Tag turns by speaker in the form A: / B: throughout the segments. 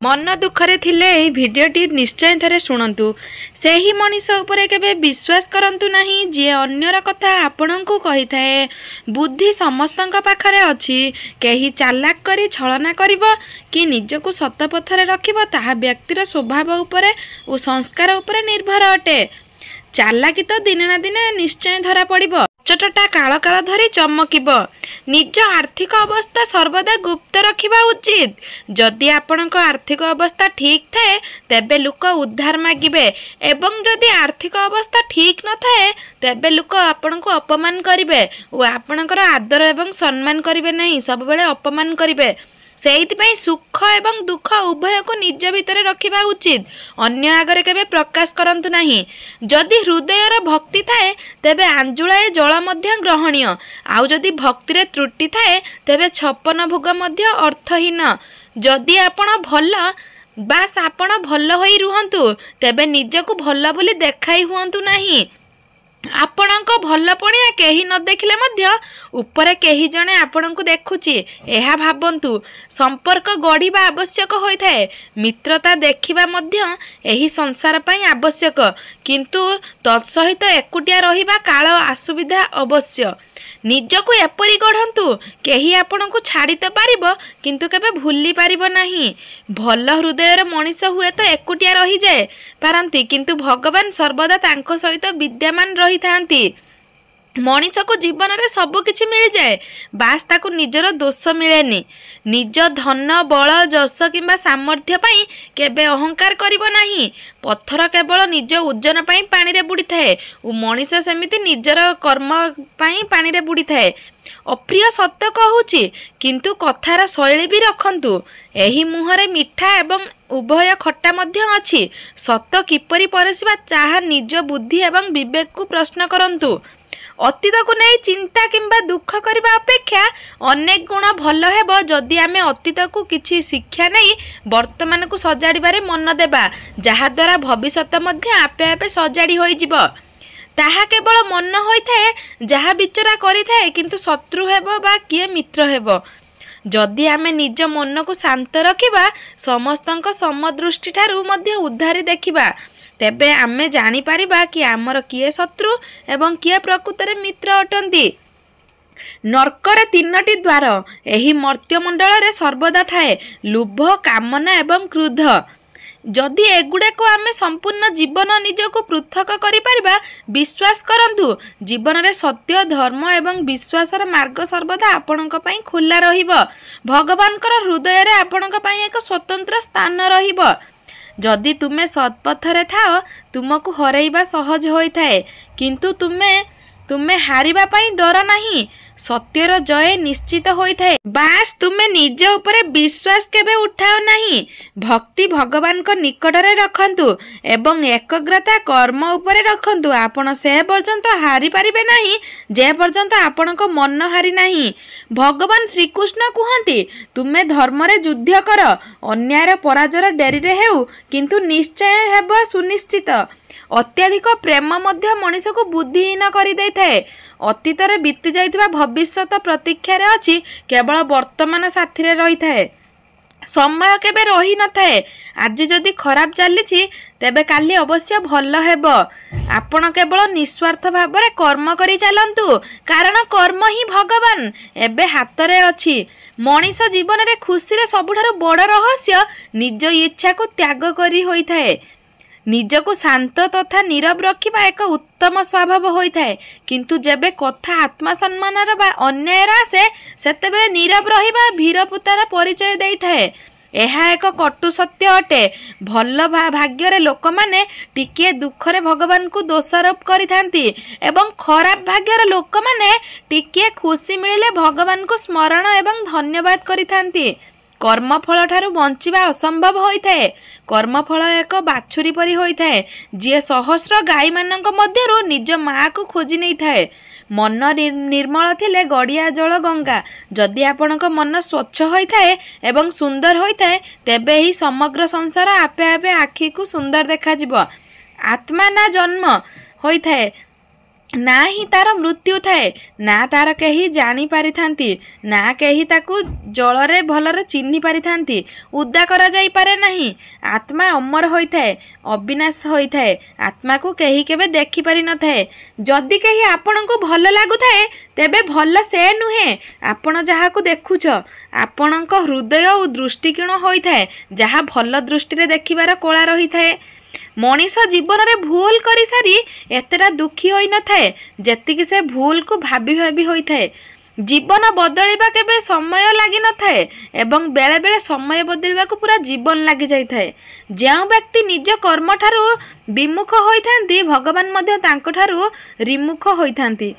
A: मन दुखरे थिले एही भिडियोटी निश्चय थरे शुणु। से ही मनीष उपरे केबे विश्वास करंतु नहीं जे अन्यर कथा आपणंकु कहि थाए। बुद्धि समस्तंक पाखरे अछि। केही चालाक करी छलना करिवो कि निजको सत पथरे रखिवो ताहा व्यक्तिर स्वभाव उपरे और संस्कार उपरे निर्भर अटे। चालाकी तो दिने ना दिने निश्चय धरा पड़िबो। चटटा काल काल धरी चमकिब। निज आर्थिक अवस्था सर्वदा गुप्त रखिबा उचित। जदि आपणक आर्थिक अवस्था ठीक थाए तेबे लोक उद्धार मागिबे एवं जदि आर्थिक अवस्था ठीक न थाए तेबे लोक आपणको अपमान करिवे और आपणकर आदर एवं सम्मान करिवे नहीं, सब बेले अपमान करिवे। सेइथिपई सुख एवं दुख उभय को निज भितर रखिबा उचित। अन्य आगरे केबे प्रकाश करंतु नहीं। जदि हृदयर भक्ति थाए तेबे आंजुलाए जल मध्य ग्रहणीय। आउ जदि भक्तिरे त्रुटि थाए तेबे 56 भोग मध्य अर्थहीन। जदि आपण भल बास आपण भल होई रुहंतु तेबे निजको भल बोली देखाई हुअंतु नहीं। आपणक भलपणिया केही न देखिले मध्य उपरे केही जणे आपणको देखुची एहा भाबंतु। संपर्क गढ़िबा आवश्यक होइथाए। मित्रता देखिबा मध्य एही संसार पई आवश्यक, किंतु तत्सहित एकुटिया रहिबा काल असुविधा अवश्य। निजको एपरि गढ़ंतु केही आपणको छाड़ी तो पारिबो किंतु केबे भूली पारिबो नहीं। भल हृदयर मनीष हुए तो एकुटिया रही जाए पारंती, किंतु भगवान सर्वदा तांको सहित विद्यमान रही थांती। मनीष को जीवन में सब किछि मिल जाए, बास ताकू निजर दोष मिलेनी। निज धन बल जश किंबा सामर्थ्य पई केबे अहंकार करिबो नाही। पत्थर केवल निज ओजन पई पानी रे बुड़ी थाए और मनीष सेमिति निजर कर्म पई पानी रे बुड़ी थाए। अप्रिय सत्य कहूची किंतु कथार शैली भी रखंतु। एही मुहरे मिठा एवं उभय खट्टा मध्य अछि। सत्य किपरि परसिबा चाहा निज बुद्धि एवं विवेक को प्रश्न करंतु। अतीत को नहीं चिंता किंबा दुख करबा अपेक्षा अनेक गुण भल हेबो जदि आमे अतीत को किछि शिक्षा नहीं वर्तमान को सजाड़िबारे मन देबा, जहा द्वारा भविष्यत मध्य आपे आपे सजाड़ी होई जिवो। ताहा केवल मन होइथाए जहा विचारा करिथाए, किंतु शत्रु हेबो बा किए मित्र हेबो। जदि आमे निज मन को शांत रखिबा समस्तंक समदृष्टि ठारू मध्य उद्धारी देखिबा, तेबे आमे जानी पारिबा कि आमर किए शत्रु एवं किए प्रकृतरे मित्र अटंती। नरकर 3टी द्वार एही मर्त्यमंडल रे सर्वदा थाए, लोभ कामना एवं क्रोध। जदि एगुड़े को आमे संपूर्ण जीवन निजको पृथक करि पारिबा, विश्वास करंतु जीवन रे सत्य धर्म एवं विश्वासर मार्ग सर्वदा आपणक पई खुला रहिबो। भगवानकर हृदय रे आपणक पई एक स्वतंत्र स्थान रहिबो। जदि तुमे सत्पथरे थाओ तुमको हरैबा सहज होइथाए, किंतु तुमे हारिबा पई डर नहीं। सत्यर जय निश्चित होइथाए। बास तुमे निज उपरे विश्वास केबे उठाओ नहीं। भक्ति भगवान को निकटरे रखंतु एवं एकाग्रता कर्म उपरे रखंतु। आपण से पर्यंत हारि पारिबे नहीं जे पर्यंत आपण को मन हारि नहीं। भगवान श्रीकृष्ण कहते तुमे धर्म रे युद्ध कर, अन्याय पराजय डेरी रे हेउ किंतु निश्चय हेबो सुनिश्चित। अत्याधिक प्रेम मध्य मनीष को बुद्धिहीन कर दे थाए। अतीत रे बीती जाइथिबा भविष्यत प्रतीक्षा रे अछि, केवल वर्तमान साथी रे रही थाए। समय केबे रही न थाए। आज जदि खराब चलीछि तेबे काली अवश्य भल हेबो। आपण केवल निस्वार्थ भाव रे कर्म करी चलंतु, कारण कर्म ही भगवान एबे हाथ रे अछि। मनीष जीवन रे खुशी रे सबुठारु बड़ रहस्य निज इच्छा को त्याग करी होई थाए। निजको शांत तथा नीरव रखिबा एक उत्तम स्वभाव होइथाए, किंतु जेबे कथा आत्मसम्मानर बा अन्यायर आसे सेतेबेले नीरव रहिबा भीरपुतार परिचय देइथाए। एहा एक कटु सत्य अटे। भल भाग्य रे लोक माने टिके दुख रे भगवान को दोषारोप करिथांती एवं खराब भाग्य रे लोक माने टिके खुशी मिलिले भगवान को स्मरण एवं धन्यवाद करिथांती। कर्मफल ठारू बंचिबा असंभव होइथाए। कर्मफल एक बाछुरी परी होइथाए, जे सहस्र गाई मानक मध्यरु निज माँ को खोजी नहीं थाए। मन निर्मल थिले गड़िया जल गंगा। जदि आपणक मन स्वच्छ होइथाए एवं सुंदर होइथाए तेबे ही समग्र संसार आपे आपे आखि को सुंदर देखा जिवो। आत्मा ना जन्म होइथाए ना ही तार मृत्यु थाए ना तार कहीं जानी पारि थांती ना कहीं ताकू जलरे भलरे चिन्हि पारि थांती उदा करा जाई पारे नहीं। आत्मा अमर होइथाए अविनाश होइथाए आत्मा को कहीं केबे देखि पारि न थाए। जदि कहीं आपन को भल लागुथाए तेबे भल से नुहे आपण जहा को देखुछ आपण हृदय और दृष्टिकोण होइथाए जहा भल दृष्टि रे देखिबार कला रही थाए। मनीष जीवन में भूल कर सारी एतेटा दुखी होई न थाए जेतिकी से भूल को भाभी भाभी होई थाए। जीवन बदलवा केबे समय लगी न थाए एवं बेले बेले समय बदलवा को पूरा जीवन लगी जाई थाए। जो व्यक्ति निज कर्म ठारू विमुख होई थांती भगवान मध्य तांको ठारू रिमुख होई थांती।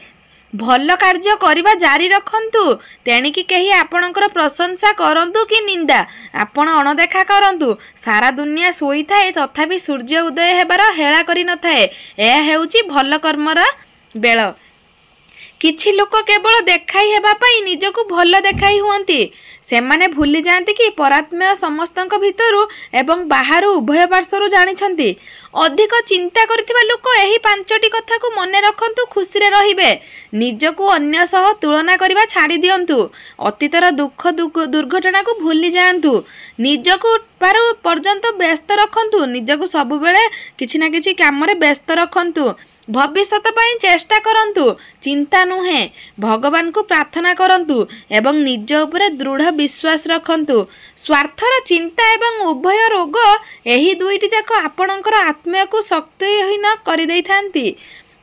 A: भल कार्य करवा जारी रखंतु तेणिकी कहीं आपणकर प्रशंसा करंतु कि निंदा आपण अणदेखा करंतु। सारा दुनिया सोई थाए तथापि सूर्य उदय हेबार हेला करि न थाए। यह हेउची भल कर्मर बेल। किछि लोक केवल देखाई हेबा पई निजको भल देखाई हुअंती सेमाने भूली जाती कि परात्म्य समस्तक भितरु एवं बाहर उभय पार्श्वरु जानिछंती। अधिक चिंता करथिबा लोक एही पांचटी कथा को मने रखंतु खुशी रे रहिबे। निजको अन्य सह तुलना करिबा छाड़ी दियंतु। अतीतर दुख दुर्घटना को भूली जांतु। निजको पार पर्यंत व्यस्त रखंतु। निजको सब बेले किछि ना किछि काम रे व्यस्त रखंतु। भविष्यत पई चेष्टा करंतु चिंता नुहे भगवान को प्रार्थना करंतु एवं निज उपरे दृढ़ विश्वास रखंतु। स्वार्थर चिंता एवं उभय रोग एही दुईटी जाक आपणकर आत्मा को शक्तिहीन कर देई थांती।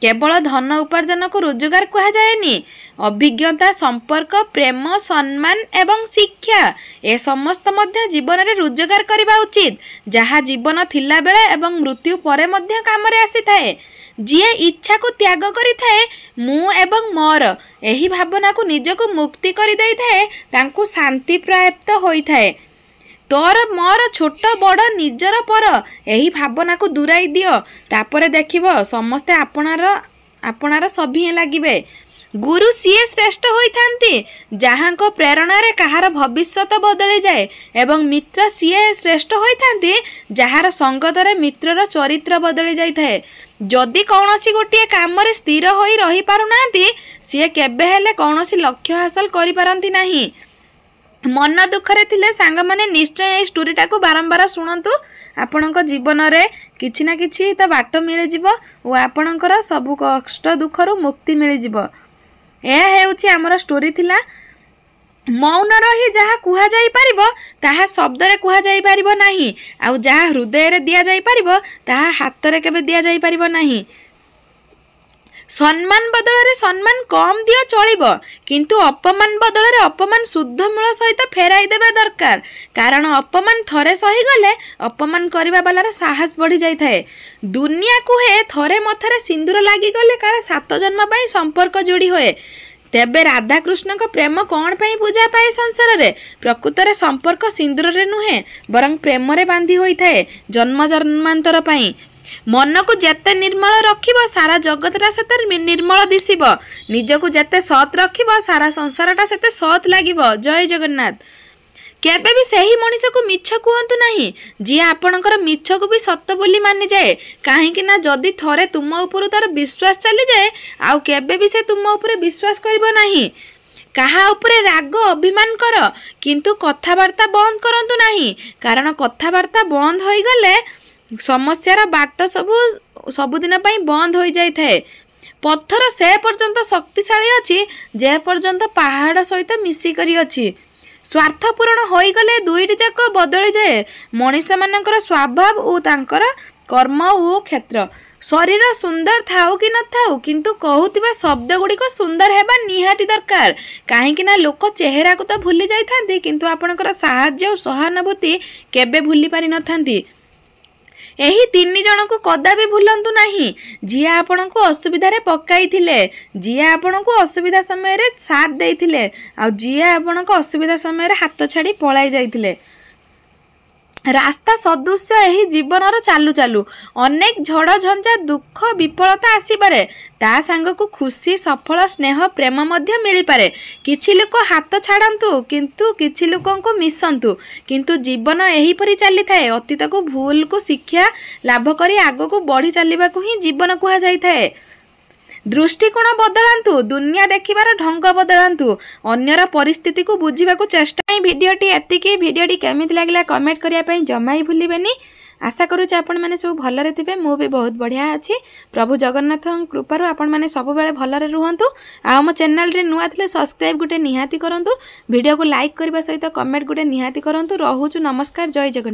A: केवल धन उपार्जन को रोजगार कहा जाएनी। अभिज्ञता संपर्क प्रेम सम्मान एवं शिक्षा ए समस्त मध्य जीवन रे रोजगार करबा उचित जहा जीवन थिला बेले एवं मृत्यु परे मध्य काम रे आसी थाए। जिए इच्छा को त्याग करि थाए मु एवं मोर एही भावना को निजको मुक्ति करि देई थाए तांको शांति प्राप्त होई थाए। तोर मोर छोट बड़ निजर पर एही भावना को दूराई दियो तापरे देखिबो समस्ते आपनार सभी लागिबे। गुरु सीए श्रेष्ठ होई थांती जहाँ को प्रेरणा रे कहार भविष्यत बदली जाए एवं मित्र सीए श्रेष्ठ होई थांती जहार संगत रे मित्रर चरित्र बदली जाई थाए। जदि कौनसी गोटे काम रे स्थिर होई रही पारु नांती सीए केबे हेले कौनसी लक्ष्य हासिल करि पारंती नाही। मन दुख रे थिले सांग माने निश्चय ए स्टोरीटा को बारंबार सुनंतु। आपणक जीवन रे किछि ना किछि त बाट मिले जिवो ओ आपणकर सब कष्ट दुख रु मुक्ति मिले जिवो। यह हेउछि हमर स्टोरी थिला। मौन रही जहाँ कुहा जाई पारिबो ताहा शब्द रे कुहा जाई पारिबो नाही आउ जहाँ हृदय रे दिया जाई पारिबो ताहा हाथ रे केबे दिया जाई पारिबो नाही। सम्मान बदल रे सम्मान कम दियो चलिबो किंतु अपमान बदल रे अपमान शुद्ध मूल सहित फेराई देबा दरकार। कारण अपमान थरे सही गले अपमान करबा बालार साहस बढ़ी जाई थाए। दुनिया कुहे थरे मथरे सिंदूर लागी गले काले 7 जन्म पई संपर्क जोड़ी होए। तेबे राधा कृष्ण को प्रेम कौन पाई पूजा पाए संसार रे प्रकृत रे संपर्क सिंदूर रे नुहे बरं प्रेम रे बांधी होई थाए जन्म जन्मांतर पाई। मन को जेते निर्मल रखिबो सारा जगतटा सेते निर्मल दिसिबो। निजको जेते सत रखिबो सारा संसारटा सेते सत लागिबो। जय जगन्नाथ। केबे भी सही मनीष को मिछ कहतु नहीं जी आपणकर मिछ को भी सत बोली मानि जाए। कहीं ना जदि थरे तुम ऊपर तार विश्वास चली जाए आउ केबे भी से तुम ऊपर विश्वास करिबो नहीं। कहा उपरे राग अभिमान कर किंतु कथावार्ता बंद करंतु नहीं। कारण कथावार्ता बंद होई गले समस्यार बाट सबुदिन पई बंद हो जाई थाए। पत्थर से पर्यंत शक्तिशाली अछि जे पर्यंत पहाड़ सहित मिसी करी अछि। स्वार्थ पूरण होई गले दुईटी जाक बदली जाए मनीष मानकर स्वभाव और तांकर कर्म और क्षेत्र। शरीर सुंदर थाउ कि न थाउ किंतु कहूतिबा शब्द गुड़ी को सुंदर हेबा निहाती दरकार। कहीं ना लोक चेहरा को तो भूली जाई थांती किंतु आपणकर साहाय्य और सहानुभूति केबे भूली पारि न थांती। एही 3 जन को कदापि भूलंतु नहीं जी आपण को असुविधा रे पकाई थिले जी आपण को असुविधा समय रे साथ देइथिले आ जी आपण को असुविधा समय रे हाथ छाड़ी पलाई जाइथिले। रास्ता सदृश्य एही जीवनर चालू चालू अनेक झड़ झंझा दुख विफलता आसीपारे ता सांग को खुशी सफल स्नेह प्रेम मध्य मिली पारे। किछि लोक हाथ छाड़ंतु किंतु किछि लोकन को मिसंतु किंतु जीवन एही परि चली थाए। अतीत को भूल को शिक्षा लाभ करी आगो को बढ़ी चलिबा को ही जीवन कुहा जाई थाए। दृष्टिकोण बदलांतु दुनिया देखिबार ढंग बदलांतु अन्यर परिस्थिति को बुझीबाकू चेष्टा। भिडियोटी एतिकी भिडियोटी केमिति लागला कमेंट करिया पई जमा ही भूलिबेनी। आशा करूँ आपण मैंने सब भलरे थे मु भी बहुत बढ़िया अच्छी प्रभु जगन्नाथ कृपार आपण मैंने सब बेले भलरे रुहतु। आम चैनल रे नुआ थे सब्सक्राइब गोटे निहाती करूँ वीडियो को लाइक करने सहित कमेंट गोटे निहाती करूँ। रोचु नमस्कार जय जगन्नाथ।